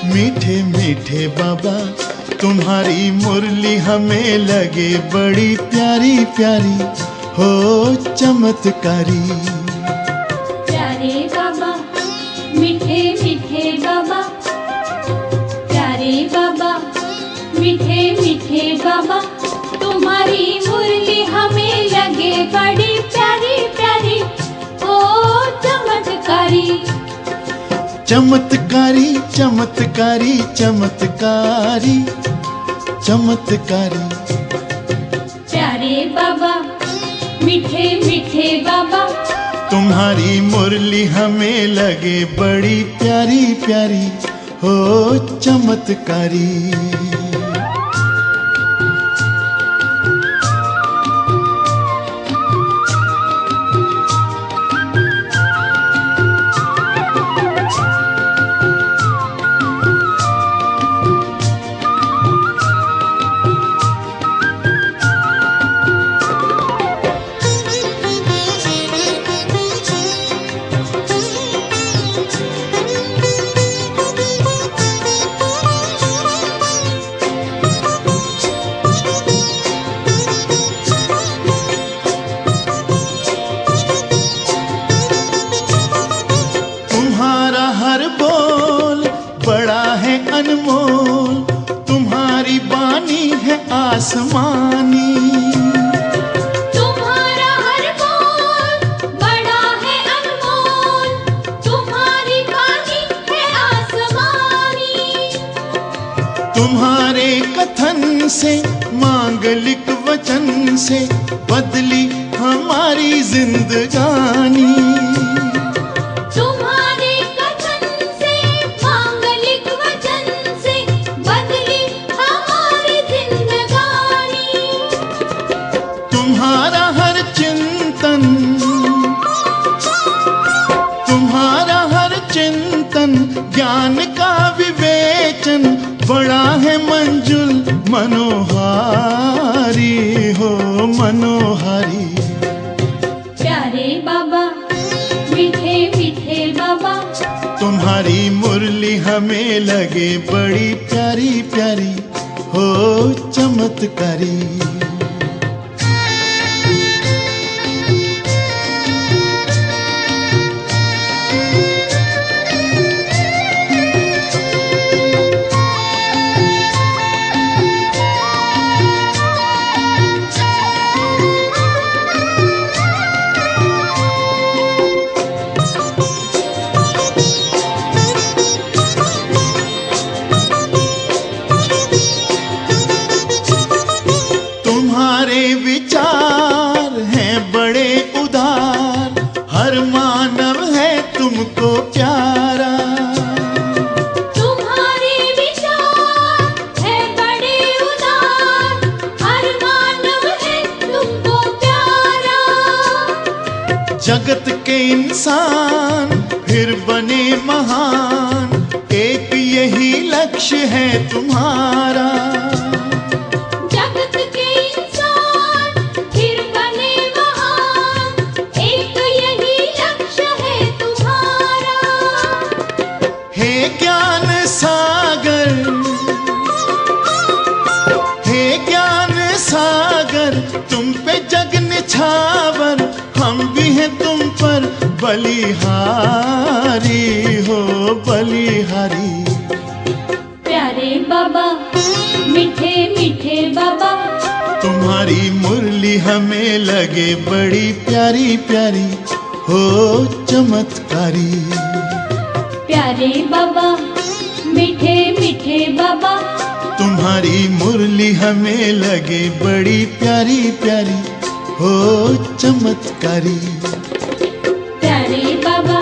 मीठे मीठे बाबा तुम्हारी मुरली हमें लगे बड़ी प्यारी प्यारी हो चमत्कारी। प्यारे बाबा मीठे मीठे बाबा, प्यारे बाबा मीठे मीठे बाबा, तुम्हारी मुरली हमें लगे बड़ी प्यारी प्यारी हो चमत्कारी। चमत्कारी चमत्कारी चमत्कारी चमत्कारी। प्यारे बाबा मीठे मीठे बाबा, तुम्हारी मुरली हमें लगे बड़ी प्यारी प्यारी हो चमत्कारी। अनमोल तुम्हारी बानी है आसमानी। तुम्हारा हर बोल बड़ा है अनमोल, तुम्हारी बानी है आसमानी। तुम्हारे कथन से मांगलिक वचन से बदली हमारी जिंदगानी। ज्ञान का विवेचन बड़ा है मंजुल मनोहारी हो मनोहारी। प्यारे बाबा मीठे मीठे बाबा, तुम्हारी मुरली हमें लगे बड़ी प्यारी प्यारी हो चमत्कारी। विचार हैं बड़े उदार, हर मानव है तुमको प्यारा। तुम्हारे विचार हैं बड़े उदार, हर मानव है तुमको प्यारा। जगत के इंसान फिर बने महान, एक यही लक्ष्य है तुम्हारा। तुम पे जग निछावर, हम भी हैं तुम पर बलिहारी हो बलिहारी। प्यारे बाबा मीठे मीठे बाबा, तुम्हारी मुरली हमें लगे बड़ी प्यारी प्यारी हो चमत्कारी। प्यारे बाबा मीठे मीठे बाबा, तुम्हारी मुरली हमें लगे बड़ी प्यारी प्यारी हो चमत्कारी। प्यारे बाबा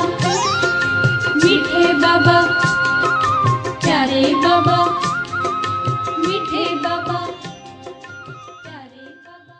मीठे बाबा, प्यारे बाबा मीठे बाबा, प्यारे बाबा।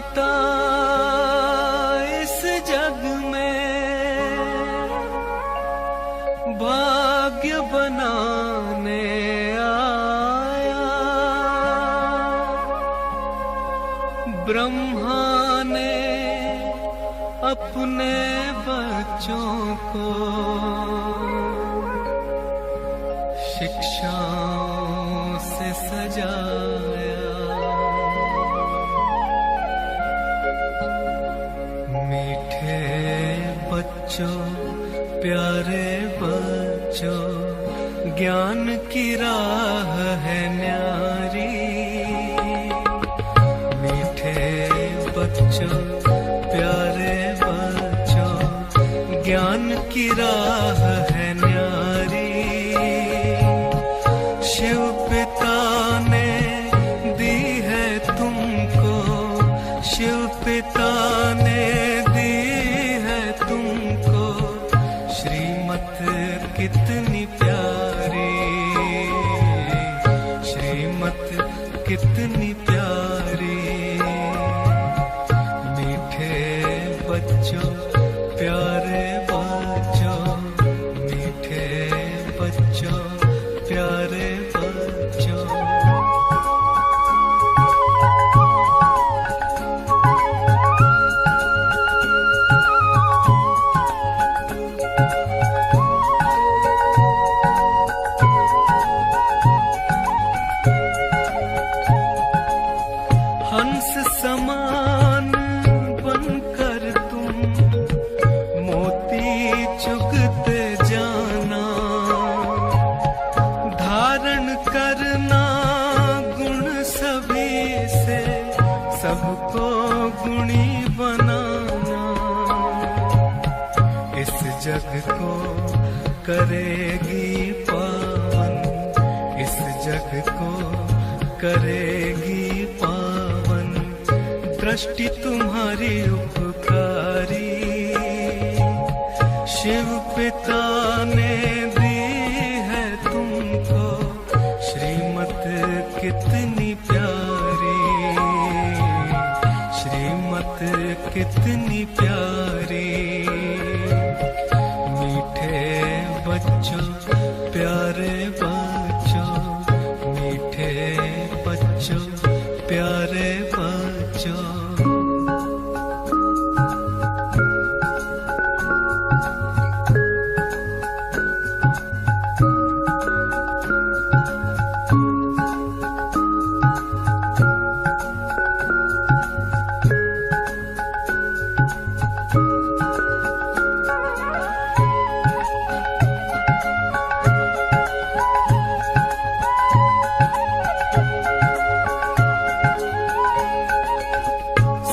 विधाता इस जग में भाग्य बनाने आया। ब्रह्मा ने अपने बच्चों को शिक्षाओं से सजाया। मीठे बच्चों, प्यारे बच्चों, ज्ञान की राह है न्यारी। मीठे बच्चों, प्यारे बच्चों, ज्ञान की राह है न्यारी। शिव पिता ने दी है तुमको, शिव पिता ने दी है तुमको श्रीमत कितनी प्यारी, श्रीमत कितनी प्यारी। मीठे बच्चों, प्यारे बच्चों, मीठे बच्चों, प्यारे बच्चों। हंस समान बनकर तुम मोती चुगते जाना। धारण करना गुण सभी से, सबको गुणी बनाना। इस जग को करेगी पावन, इस जग को करेगी पावन दृष्टि तुम्हारी उपकारी। शिव पिता ने दी है तुमको श्रीमत कितनी प्यारी, श्रीमत कितनी प्यारी। मीठे बच्चों, प्यारे बच्चों, मीठे बच्चों, प्यारे बच्चों।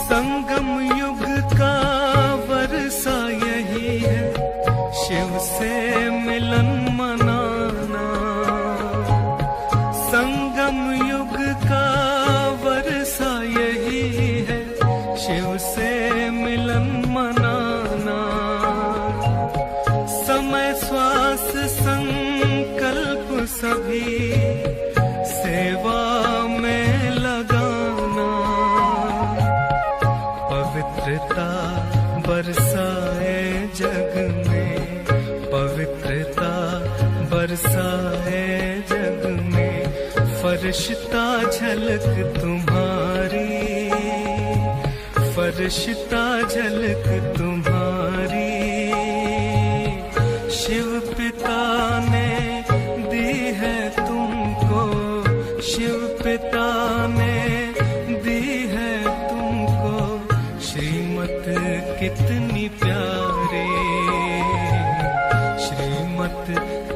संगम युग का वर्षा यही है, शिव से मिलन मनाना। संगम युग का वर्षा यही है, शिव से मिलन मनाना। समय श्वास संकल्प सभी सेवा में लगाना। पवित्रता बरसाए जग में, पवित्रता बरसाए जग में। फरिश्ता झलक तुम्हारी, फरिश्ता झलक तुम्हारी। शिव पिता ने दी है तुमको, शिव पिता ने दी है तुमको श्रीमत कितनी प्यारी, श्रीमत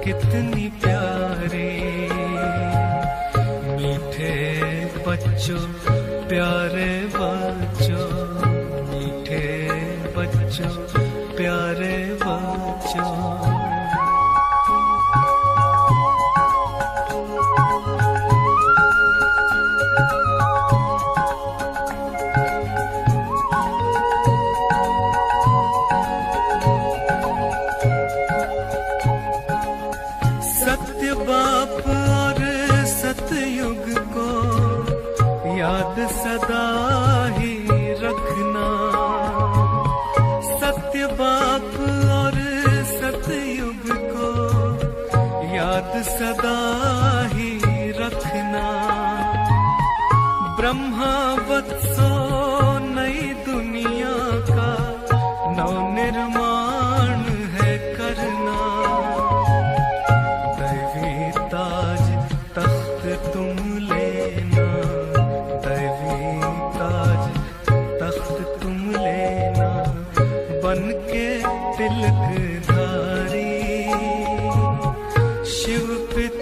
कितनी प्यारी। मीठे बच्चों, प्यारे बच्चों, मीठे बच्चों, प्यारे बच्चों। सत्य बाप और सतयुग को याद सदा ही रख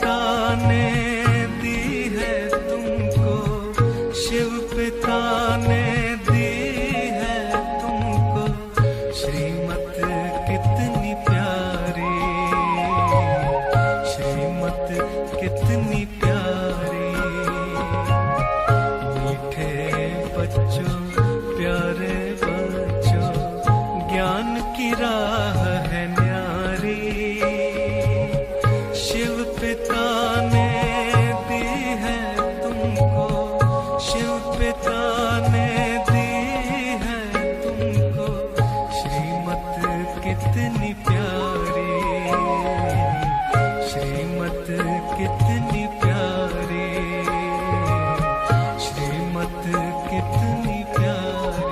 पिता ने दी है तुमको, शिव पिता ने दी है तुमको श्रीमत कितनी प्यारी, श्रीमत कितनी प्यारी। मीठे बच्चों प्यारे बच्चों, ज्ञान की राह है न्यारी। शिव पिता ने दी है तुमको, शिव पिता ने दी है तुमको श्रीमत कितनी प्यारी, श्रीमत कितनी प्यारी, श्रीमत कितनी प्यारी।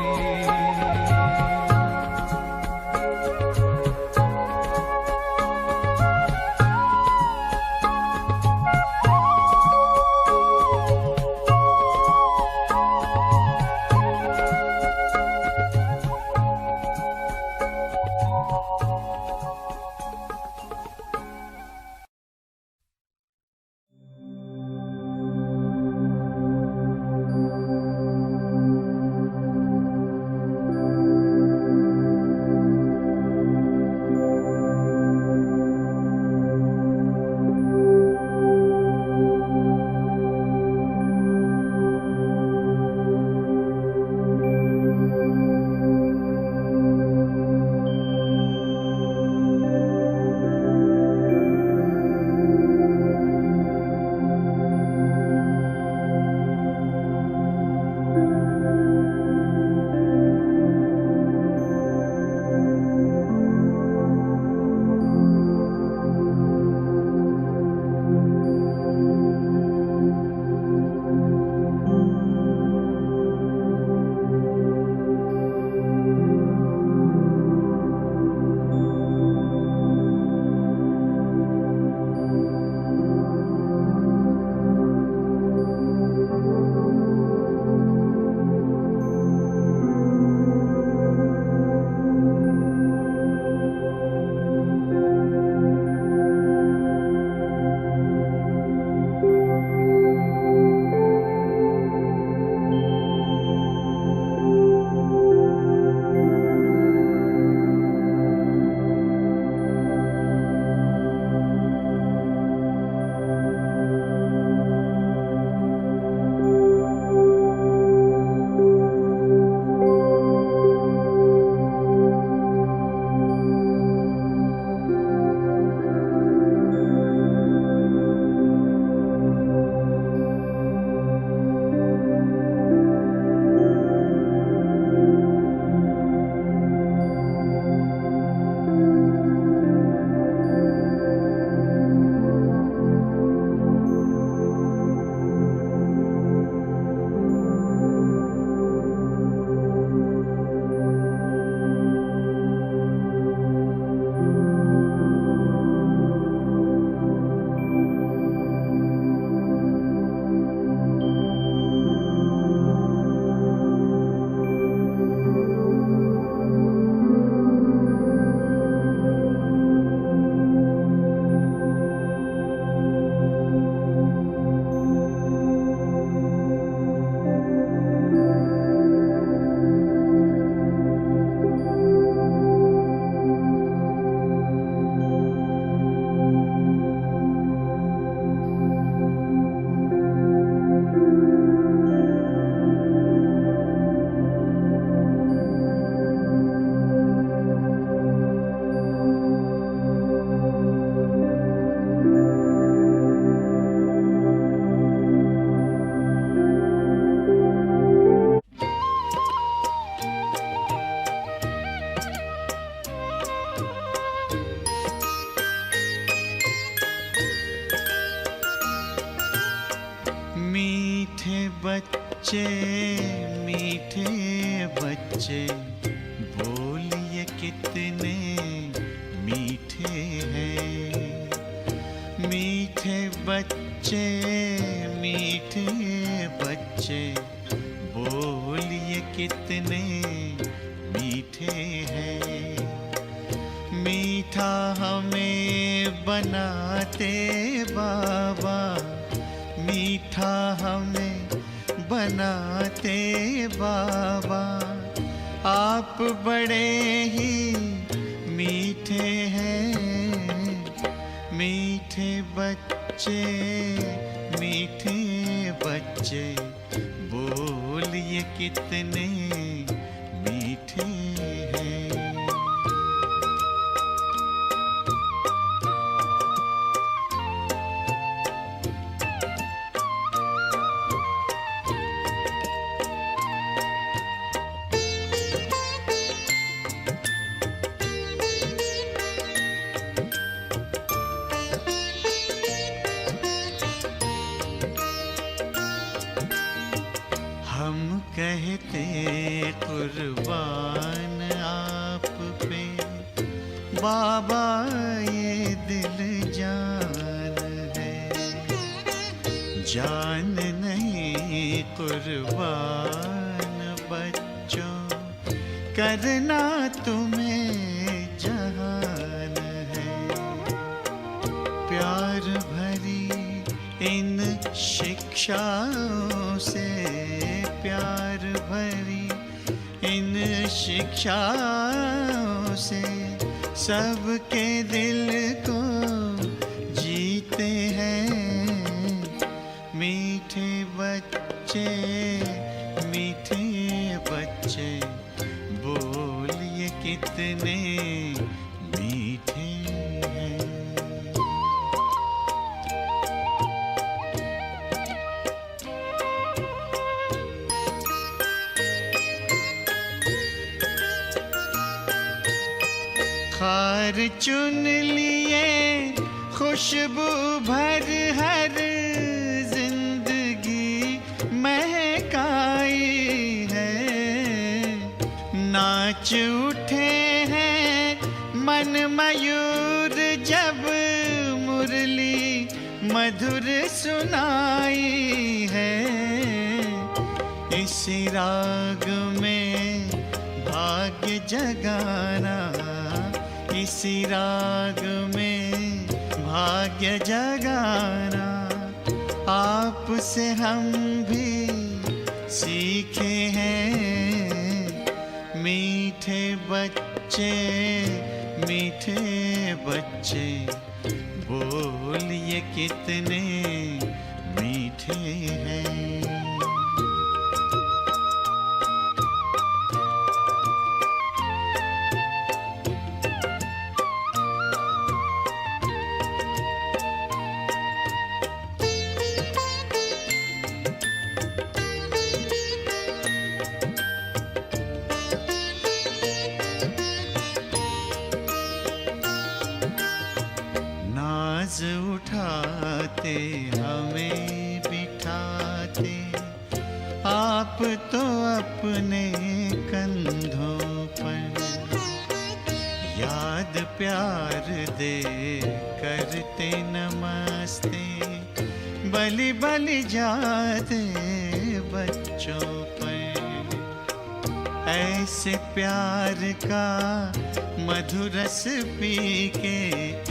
बच्चे मीठे बच्चे बोलिए कितने मीठे हैं। मीठे बच्चे मीठे बच्चे बोलिए कितने मीठे हैं। मीठा हमें बनाते बाबा, मीठा हमें बनाते बाबा। आप बड़े ही मीठे हैं, मीठे बच्चे, मीठे बच्चे, बोलिए कितने मीठे हैं। हम कहते कुर्बान आप पे बाबा, ये दिल जान है। जान नहीं कुर्बान बच्चों, करना तुम्हें जहान है। प्यार भरी इन शिक्षाओं से, प्यार भरी इन शिक्षाओं से, सबके दिल को जीते हैं। मीठे बच्चे, मीठे बच्चे, बोलिए कितने मीठे हैं। खार चुन लिए खुशबू भर हर जिंदगी महकाई है। नाच उठे हैं मन मयूर जब मुरली मधुर सुनाई है। इसी राग में भाग्य जगाना, इसी राग में भाग्य जगाना, आपसे हम भी सीखे हैं। मीठे बच्चे, मीठे बच्चे, बोलिए कितने मीठे हैं। नाज उठाते हमें बिठाते, आप तो अपने कंधों पर। याद प्यार दे करते नमस्ते, बलि बलि जाते बच्चों पर। ऐसे प्यार का मधुरस पी के,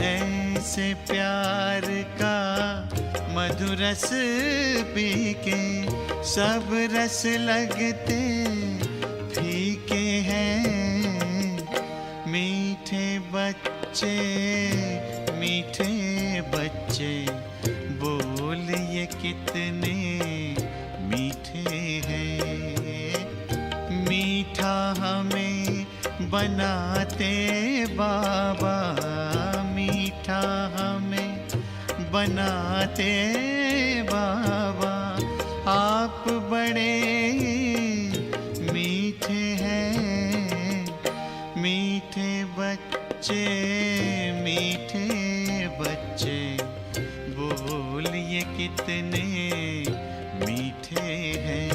ऐसे प्यार का मधुरस पी के, सब रस लगते फीके हैं। मीठे बच्चे, मीठे बच्चे, बोलिए कितने मीठे हैं। मीठा हमें बनाते बाबा, मीठा हमें बनाते बाबा। आप बड़े मीठे हैं, मीठे बच्चे, मीठे बच्चे, बोलिए कितने मीठे हैं।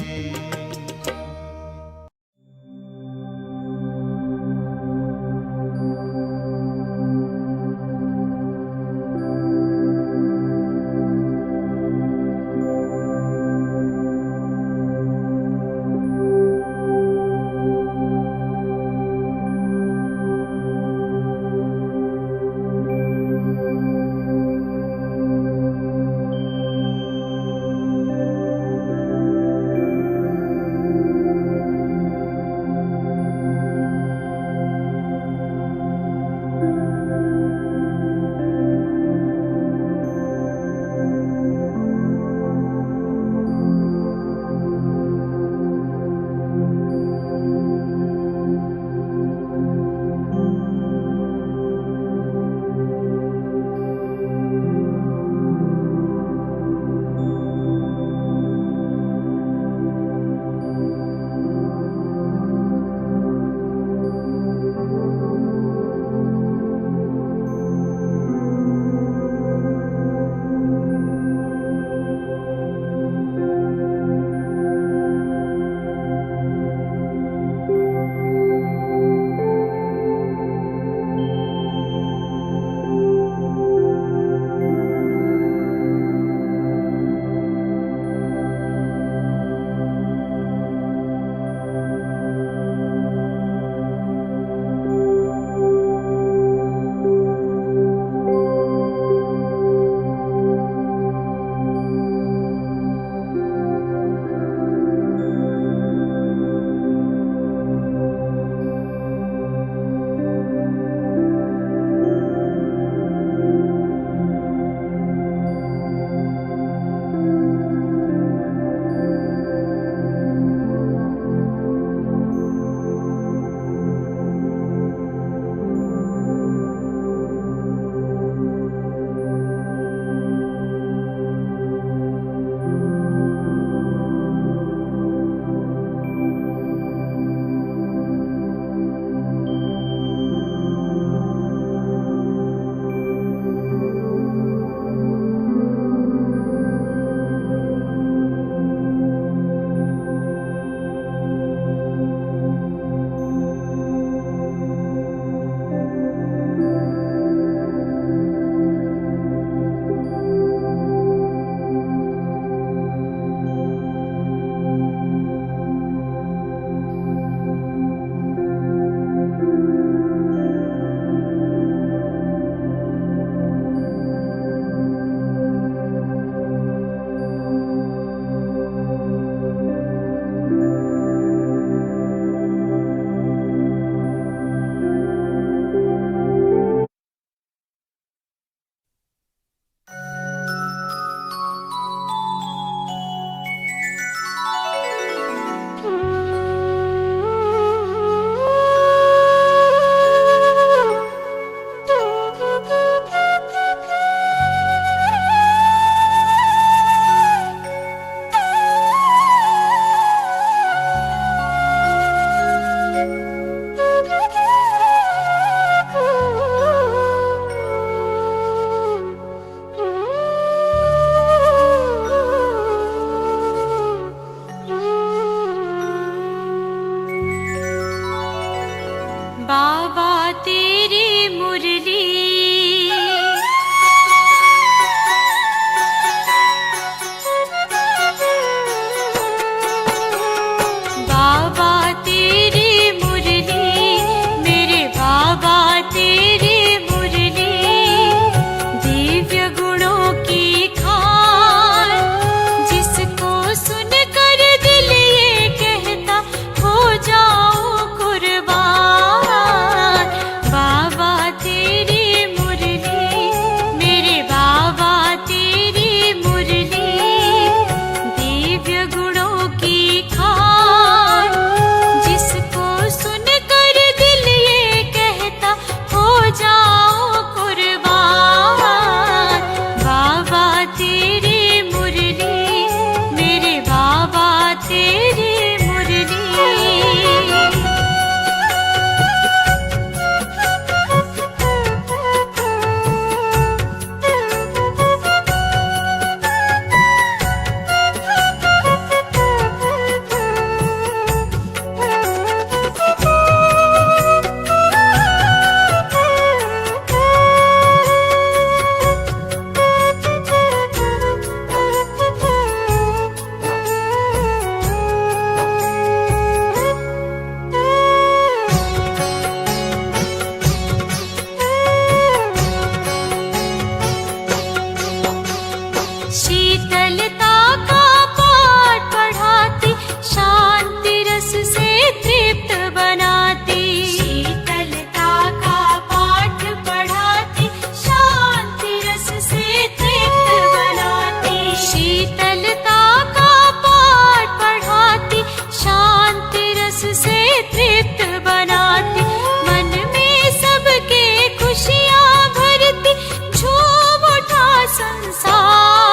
शीतलता का पाठ पढ़ाती, शांति रस से तृप्त बनाती। शीतलता का पाठ पढ़ाती, शांति रस से तृप्त बनाती। शीतलता का पाठ पढ़ाती, शांति रस से तृप्त बनाती। मन में सबके खुशियाँ भरती, झूम उठा संसार।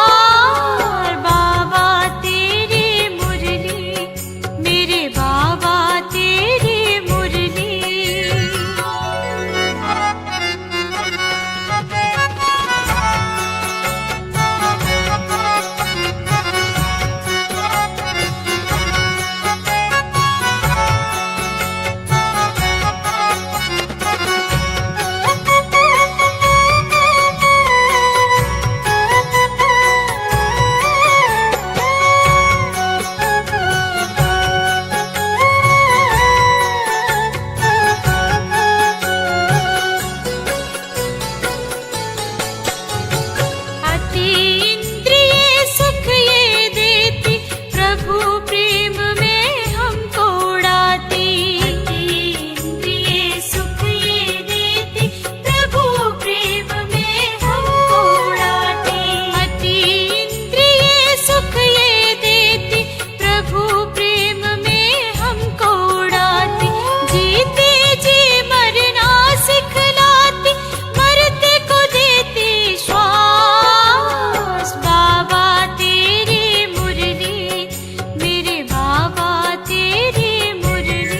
बाबा तेरी मुरली, मेरे बाबा तेरी मुरली। अतीन्द्रिय सुख ये देती, प्रभु प्रेम में हमको उड़ाती। अतीन्द्रिय सुख ये देती, प्रभु प्रेम में हमको उड़ाती। अतीन्द्रिय सुख ये देती, प्रभु प्रेम में हमको उड़ाती। जीते जी मरना सिखलाती, मरते को देती श्वास। बाबा तेरी मुरली, मेरे बाबा तेरी मुरली।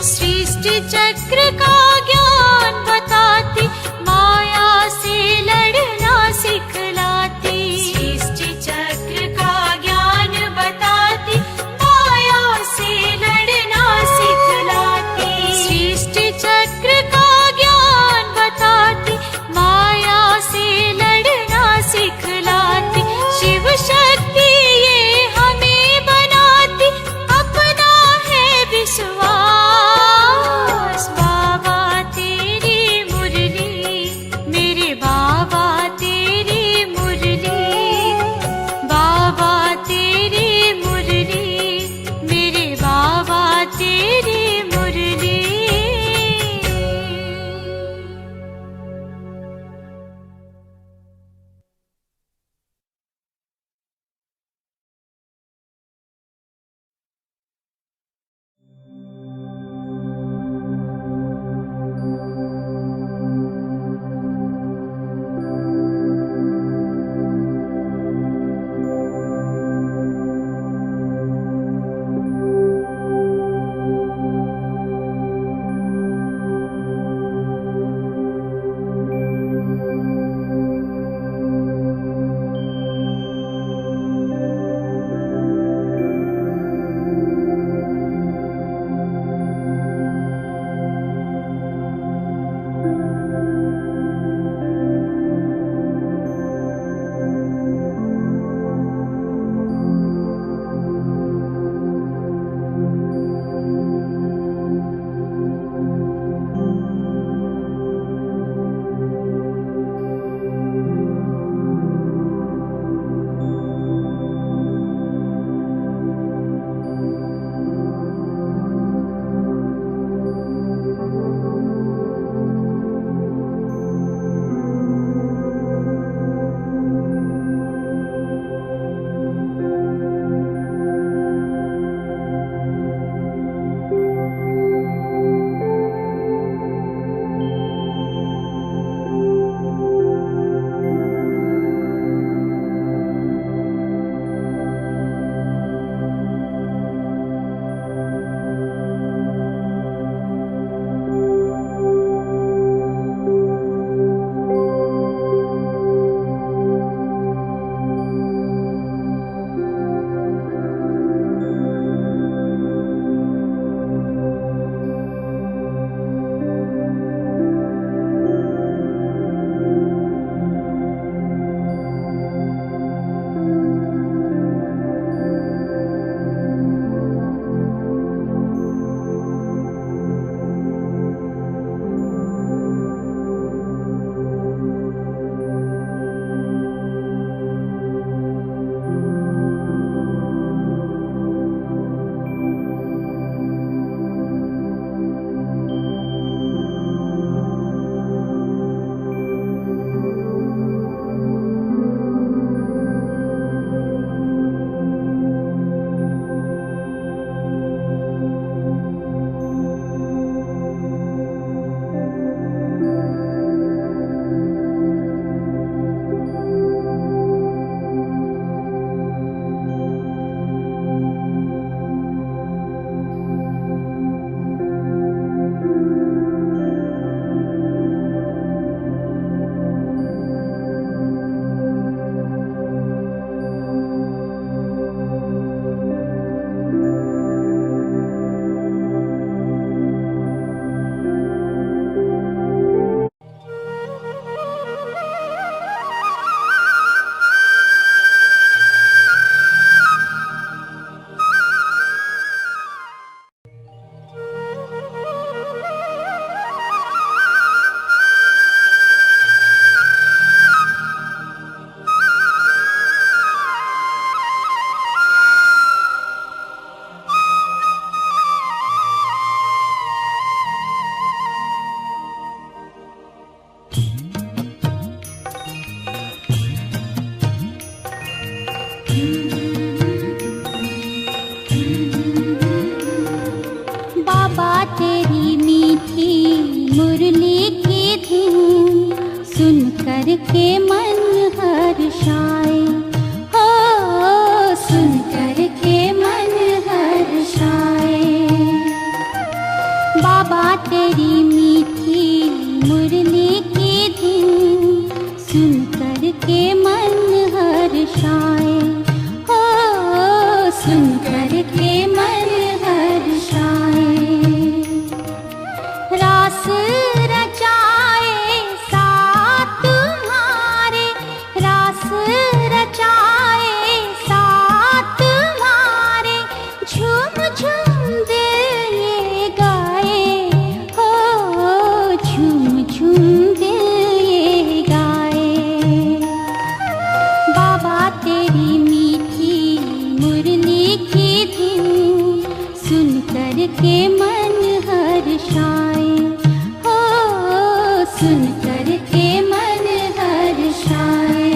सृष्टि चक्र का ज्ञान बताती, माया से लड़ना सिखलाती। सृष्टि चक्र का ज्ञान बताती, माया से लड़ना सिखलाती। सृष्टि चक्र का ज्ञान बताती, माया से लड़ना सिखलाती। शिव शक्ति ये हमें बनाती, अपना है विश्वास। बाबा के मन हर्षाए, हो सुन कर के मन हर्षाए। बाबा तेरी मीठी मुरली की धुन सुन कर के मन हर्षाए, हो सुन कर के मन हर्षाए। रास रचाए साथ तुम्हारे, रास रचाए साथ तुम्हारे, झूम झूम दिल ये गाए, हो झूम झूम दिल ये गाए। बाबा तेरी मीठी मुरली की धुन सुन कर के मन हर्षाए, हो सुन कर के मन हर्षाए।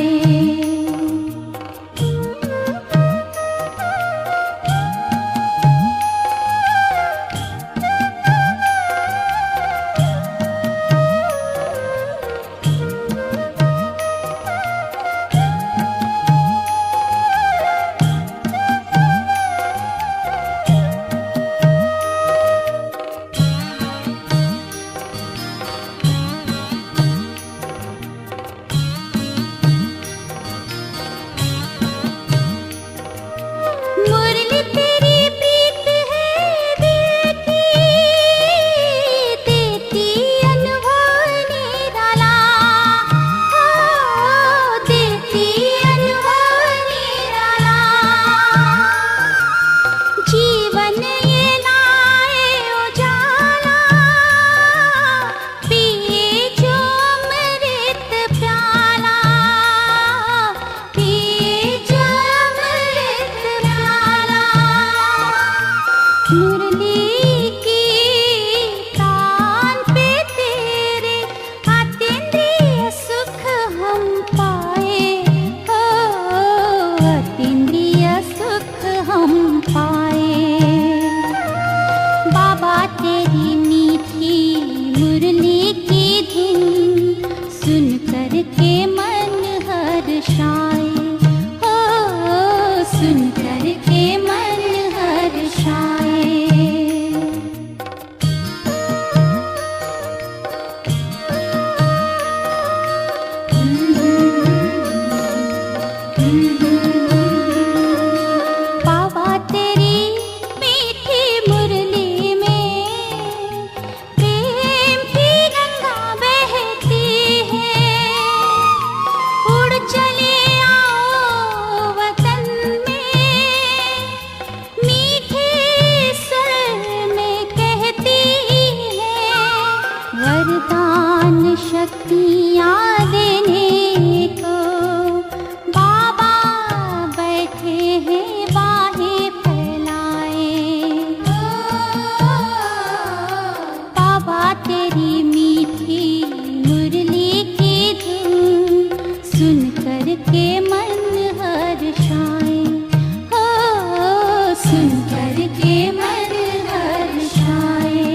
मुरली तेरी प्रीत है दिल की, देती अनुभव निराला, हो देती अनुभव निराला। जीवन ये लाए उजाला, पिए जो अमृत प्याला, पिए जो अमृत प्याला। मुरली की तान पे तेरे अतीन्द्रिय सुख हम पाए, हो अतीन्द्रिय सुख हम पाए। बाबा तेरी मीठी मुरली की धुन सुन कर के मन हर्षाए, हो सुन कर के मन हर्षाए। बाबा तेरी मीठी मुरली में प्रेम की गंगा बहती है, उड़ चले आओ वतन में, मीठे स्वर में कहती है, वरदान शक्तियाँ देने को बाबा बैठे हैं बाहें फैलाए। बाबा तेरी मीठी मुरली की धुन सुन कर के मन हर्षाए, हो सुन कर के मन हर्षाए।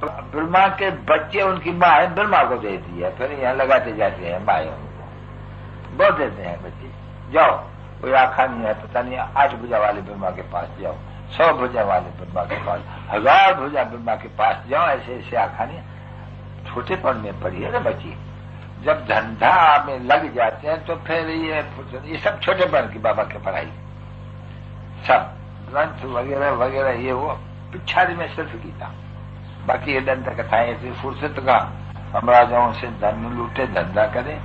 ब्रह्मा के बच्चे उनकी माँ है, ब्रह्मा को दे दिया, फिर यहाँ लगाते जाते हैं माए उनको बहुत देते हैं बच्चे। जाओ, कोई आखा नहीं है, पता नहीं 8 भुजा वाले ब्रह्मा के पास जाओ, 100 भुजा वाले ब्रह्मा के पास, 1000 भुजा ब्रह्मा के पास जाओ, ऐसे ऐसे आखा नहीं। छोटेपन में पढ़ी है ना बच्ची, जब धंधा में लग जाते हैं तो फिर ये सब छोटेपन की बाबा की पढ़ाई, सब ग्रंथ वगैरह वगैरह ये वो पिछाड़ी में सिर्फ गीता, बाकी ये दंत कथाएं ऐसी फुर्सत का हम राजाओं से धन लूटे, धंधा करें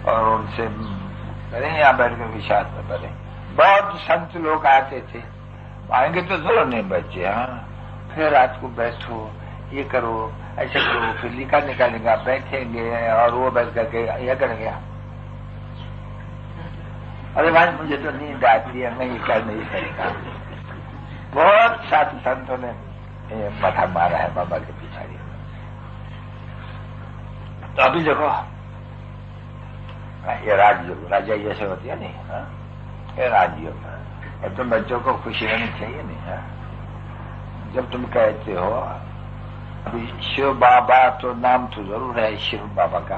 और उनसे करें, यहाँ बैठ कर विश्वास में करें। बहुत संत लोग आते थे, आएंगे तो जरूर नहीं बच्चे, हाँ फिर रात को बैठो, ये करो, ऐसे करो, फिर लिखा निकालेंगे, बैठेंगे और वो बैठ करके ये करेंगे। अरे भाई मुझे तो नींद आती है, मैं ये कर नहीं सकता। बहुत साधु संतों ने माथा मारा है बाबा के पिछाड़ी। तो अभी देखो ये राजयोग, राजा जैसे होती है नहीं, हाँ? ये राजयोग है। तो बच्चों को खुशी रहनी चाहिए नहीं, हाँ? जब तुम कहते हो अभी शिव बाबा, तो नाम तो जरूर है शिव बाबा का,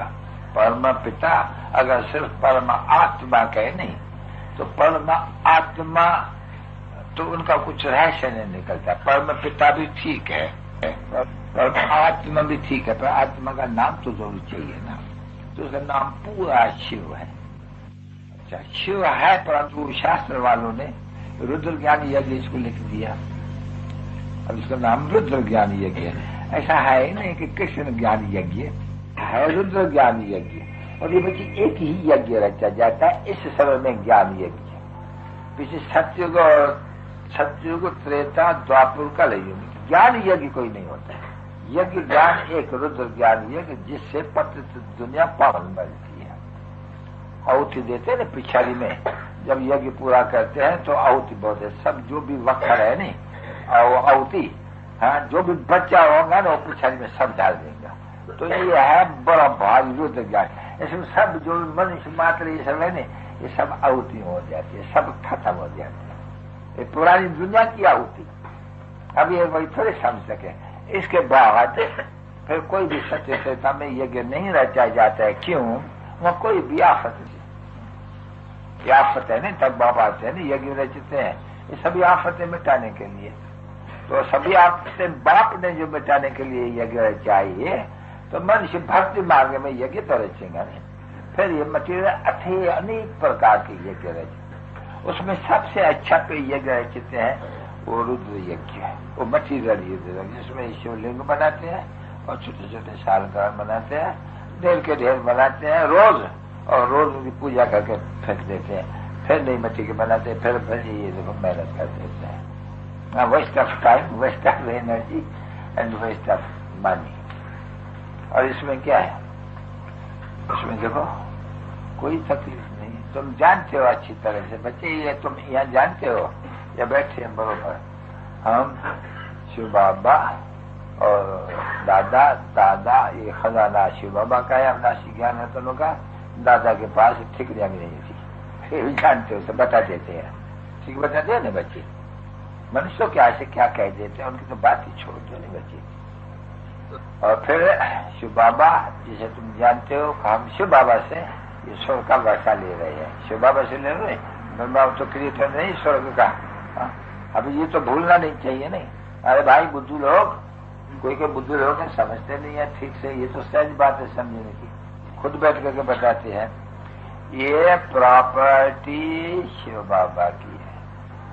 परम पिता अगर सिर्फ परम आत्मा कहे नहीं तो परम आत्मा तो उनका कुछ रहस्य नहीं निकलता। परम पिता भी ठीक है, परम आत्मा भी ठीक है, पर आत्मा का नाम तो जरूर चाहिए ना, तो उसका नाम पूरा शिव है। अच्छा शिव है, परंतु शास्त्र वालों ने रुद्र ज्ञान यज्ञ इसको लिख दिया, अब इसका नाम रुद्र ज्ञान यज्ञ है। ऐसा है ही नहीं कि कृष्ण ज्ञान यज्ञ है, रुद्र ज्ञान यज्ञ। और ये बच्ची एक ही यज्ञ रचा जाता है इस समय में, ज्ञान यज्ञ। पीछे सत्युग त्रेता द्वापर का युग ज्ञान यज्ञ कोई नहीं होता है। यज्ञ ज्ञान एक रुद्र ज्ञान यज्ञ, जिससे पतित दुनिया पावन बनती है। आहुति देते हैं ना पिछाड़ी में, जब यज्ञ पूरा करते हैं तो आहुति बहुत है, सब जो भी वक्र है नहीं और आहुति, हाँ जो भी बच्चा होगा ना वो पिछाड़ी में सब डाल देगा। तो ये है बड़ा भारी रुद्र ज्ञान। इसमें सब जो मनुष्य मात्र ये सब है ना, ये सब आहुति हो जाती है, सब खत्म हो जाती है। ये पुरानी दुनिया की आहुति, अब ये वही थोड़े समझ सके। इसके बाद फिर कोई भी सत्य चेता में यज्ञ नहीं रचा जाता है। क्यों? वह कोई भी आफत है नहीं, तब बाबा से नहीं यज्ञ रचते हैं, ये सभी आफतें मिटाने के लिए। तो सभी आफतें बाप ने जो मिटाने के लिए यज्ञ रचाई, तो मनुष्य भक्ति मार्ग में यज्ञ तो रचेगा नहीं। फिर ये मटीरियल अनेक प्रकार के यज्ञ रचते, उसमें सबसे अच्छा पे यज्ञ रचते हैं वो रुद्र यज्ञ है, वो मटीरियल यज्ञ, जिसमें शिवलिंग बनाते हैं और छोटे छोटे सालग्राम बनाते हैं, ढेर के ढेर बनाते हैं रोज, और रोज उनकी पूजा करके फेंक देते हैं, फिर नई मिट्टी के बनाते हैं, फिर ये देखो मेहनत कर देते हैं। Waste of time, waste of energy and waste of money. और इसमें क्या है, इसमें देखो कोई तकलीफ नहीं। तुम जानते हो अच्छी तरह से बच्चे, ये तुम यहाँ जानते हो या बैठे हैं बरोबर। हम शिव बाबा और दादा ये खजाना शिव बाबा का है, अविनाशी ज्ञान रत्नों का। दादा के पास ठिकरिया भी नहीं थी, फिर जानते हो सब बता देते हैं, ठीक बताते हैं ना बच्चे। मनुष्यों के ऐसे क्या कह देते हैं, उनकी तो बात ही छोड़ दो नहीं बच्चे। और फिर शिव बाबा जिसे तुम जानते हो, हम शिव बाबा से ये स्वर्ग का वर्षा ले रहे हैं, शिव बाबा से ले रहे हैं। ब्रह्मा तो क्रिएटर नहीं स्वर्ग का, अभी ये तो भूलना नहीं चाहिए नहीं। अरे भाई बुद्धू लोग, कोई के बुद्धू लोग समझते नहीं है ठीक से, ये तो सहज बात है समझने की, खुद बैठ करके बताते हैं। ये प्रॉपर्टी शिव बाबा की है,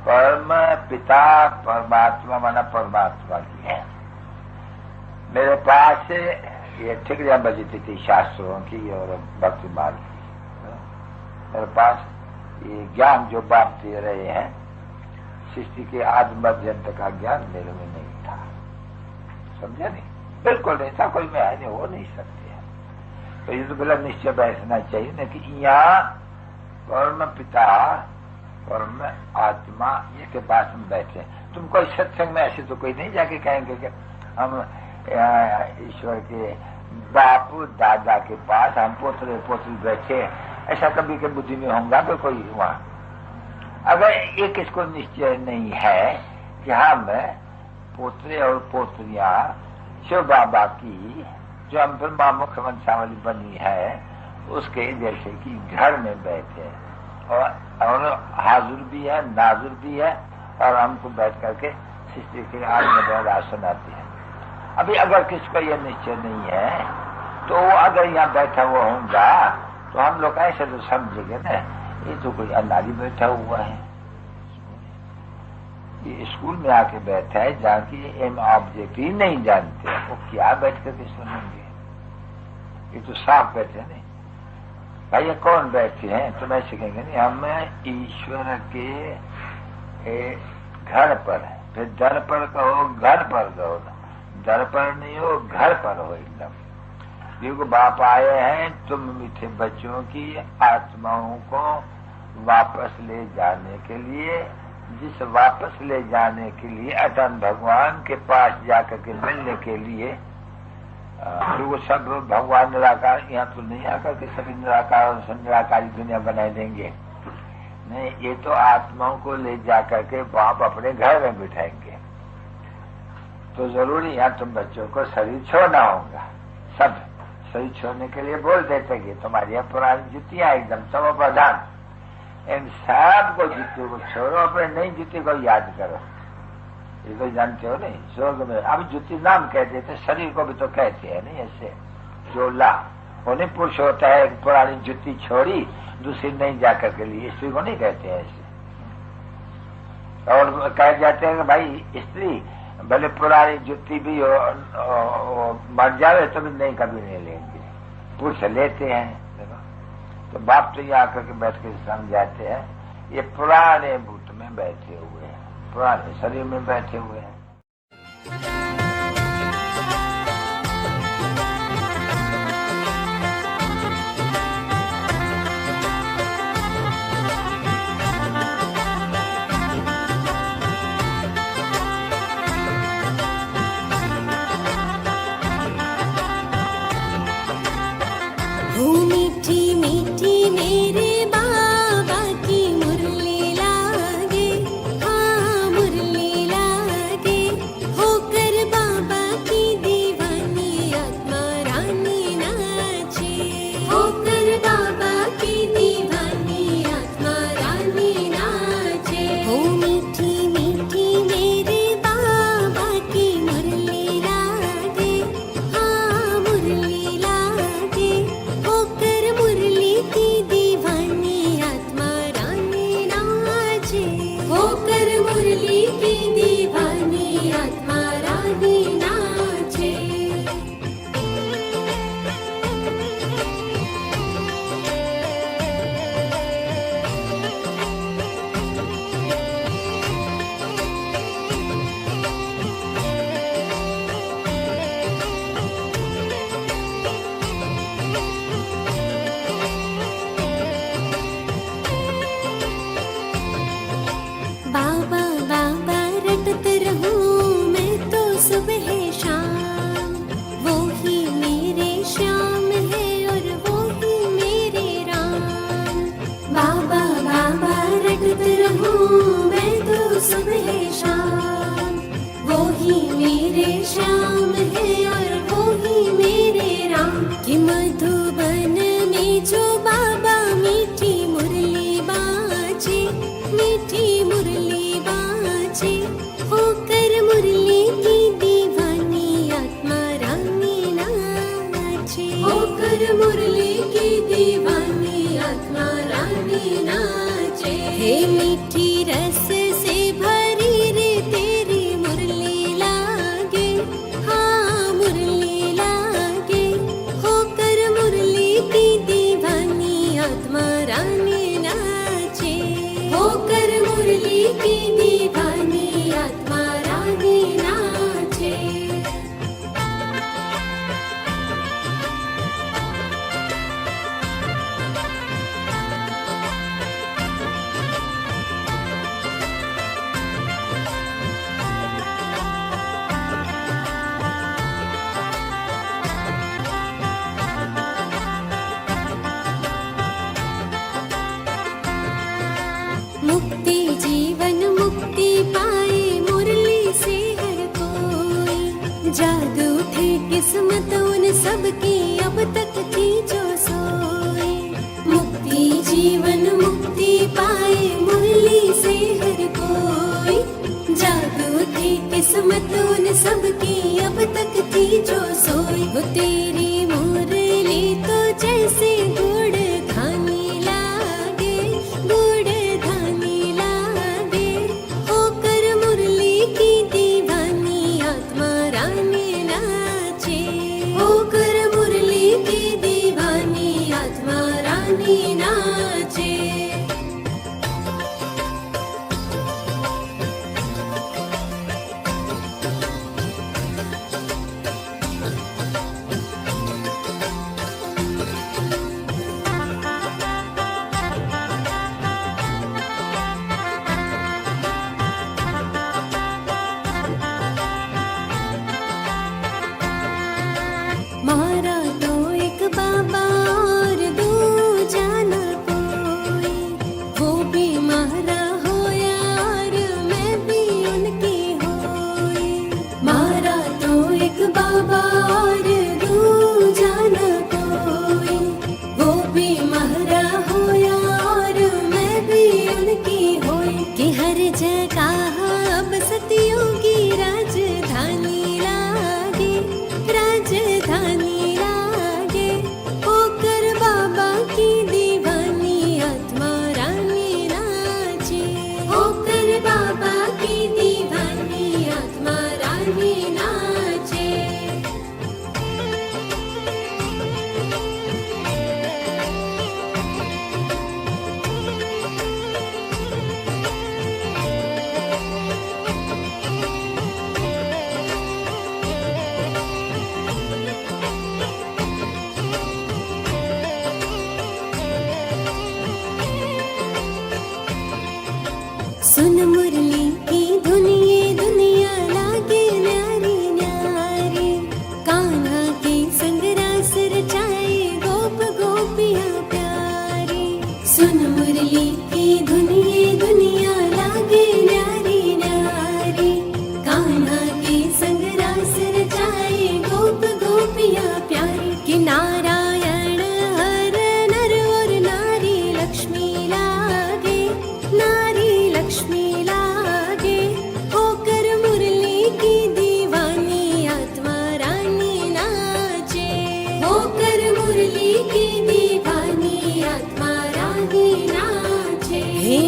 परम पिता परमात्मा माना परमात्मा की है। मेरे पास ये ठिकरियां बजती थी शास्त्रों की और भक्ति मार्ग की। मेरे पास ये ज्ञान जो बाप दे रहे हैं, सृष्टि के आदि मध्यंत का ज्ञान मेरे में नहीं था, समझा नहीं, बिल्कुल नहीं था, कोई में है नहीं, हो नहीं सकते हैं। तो ये तो गलत निश्चय बैठना चाहिए ना कि यहाँ परम पिता परम आत्मा ये के पास में बैठे। तुम कोई सत्संग में ऐसे तो कोई नहीं जाके कहेंगे कि हम ईश्वर के बापू दादा के पास हम पोतरे पोतरी बैठे, ऐसा कभी के बुद्धि में होगा तो कोई वहां। अगर एक इसको निश्चय नहीं है कि हम पोतरे और पोतरियां शिव बाबा की जो अंतर्मा मुख्यमंत्रावली बनी है उसके जैसे कि घर में बैठे और हाजुर भी है, नाजुर भी है, और हमको बैठ करके सृष्टि के आज में सुनाती है। अभी अगर किसको ये निश्चय नहीं है तो वो अगर यहाँ बैठा हुआ होगा तो हम लोग ऐसे तो समझेंगे ना ये तो कोई अनाड़ी बैठा हुआ है, ये स्कूल में आके बैठा है जहाँ की एम ऑब्जेक्ट ही नहीं जानते, वो क्या बैठ करके सुनेंगे। ये तो साफ बैठे नहीं भाई, ये कौन बैठे हैं तो मैं सीखेंगे नहीं, हम ईश्वर के घर पर है। फिर दर पर कहो, घर पर कहो, दर पर नहीं हो, घर पर हो एकदम। क्योंकि बाप आए हैं तुम मीठे बच्चों की आत्माओं को वापस ले जाने के लिए, जिस वापस ले जाने के लिए अटन भगवान के पास जाकर के मिलने के लिए। वो सब भगवान निराकार यहाँ तो नहीं आकर के सभी निराकार और निराकारी दुनिया बनाए देंगे, नहीं, ये तो आत्माओं को ले जाकर के बाप अपने घर में बिठाएंगे। तो जरूरी यहाँ तुम बच्चों को शरीर छोड़ना होगा। सब शरीर छोड़ने के लिए बोल देते कि तुम्हारी पुरानी जुतियां एकदम सब प्रधान, इन सब को जुतियों को छोड़ो, अपने नई जुती को याद करो। ये तो जानते हो नहीं, स्वर्ग में अब जुती नाम कह देते, शरीर को भी तो कहते हैं नहीं, ऐसे जोला उन्हें पुरुष होता है, पुरानी जुती छोड़ी दूसरी नहीं जाकर के लिए, स्त्री को नहीं कहते हैं ऐसे। और कह जाते हैं कि भाई स्त्री भले पुरानी जुती भी हो मर जावे तो भी नहीं, कभी नहीं लेंगे, पुरुष लेते हैं। तो बाप तो ये आकर के बैठ के समझाते हैं, ये पुराने भूत में बैठे हुए हैं, पुराने शरीर में बैठे हुए हैं। मीठी मीठी मेरे बाबा की मुरली लागे, हाँ मुरली लागे, होकर बाबा की दीवानी आत्मा रानी नाचे, होकर बाबा की दीवानी आत्मा रानी नाचे। हो मीठी मीठी मेरे बाबा की मुरली लागे, हाँ मुरली लागे, होकर मुरली की दीवानी आत्मा रानी नाचे, होकर मुरली की दीवानी आत्मा रानी नाचे। बाबा बाबा रटते रहूं मैं तो सुबह शाम, वो ही मेरे श्याम है और वो ही मेरे राम। बाबा बाबा रटते रहूं मैं तो सुबह शाम, वो ही मेरे श्याम है और वो ही मेरे राम। कि मधुबन में जो बाबा मीठी मुरली बाजे, मीठी मुरली बाजे, होकर मुरली की दीवानी आत्मा रानी नाचे, होकर मुरली की दीवानी आत्मा रानी नाचे। हे मीठी रस से भरी रे तेरी मुरली लागे, हाँ मुरली लागे, होकर मुरली की दीवानी आत्मा रानी नाचे, होकर मुरली की दीवानी आत्मा रानी नाचे। मुक्ति जीवन मुक्ति जीवन मुक्ति पाए मुरली से हर कोई। जादू थी किस्मत उन सबकी अब तक थी जो सोई। वो तेरी मुरली तो जैसे गुड़ धानी लागे, गुड़ धानी लागे। होकर मुरली की दीवानी आत्मा रानी नाचे, होकर मुरली की दीवानी आत्मा रानी नाचे। मारा तो एक बाबा और दूजा न कोई। वो भी मारा हो यार मैं भी उनकी होई। मारा तो एक बाबा और दूजा न कोई। वो भी मारा हो यार मैं भी उनकी होई। कि हर जगह अब सतियों की राजधानी लागे, राजधानी लागे। होकर बाबा की दीवानी आत्मा रानी नाचे, होकर बाबा की दीवानी आत्मा रानी नाचे। सुन मुरली की धुन ये दुनिया लागे न्यारी न्यारी। कान्हा के संग रास रचाए गोप गोपियाँ प्यारी। सुन मुरली की धुन ये दुनिया लागे न्यारी न्यारी। कान्हा के संग रास रचाए गोप गोपियाँ प्यारी। कि नारायण हर नर और नारी लक्ष्मी लागे, नारी लक्ष्मी लागे। होकर मुरली की दीवानी आत्मा रानी नाचे, होकर मुरली की दीवानी आत्मा रानी नाचे। हे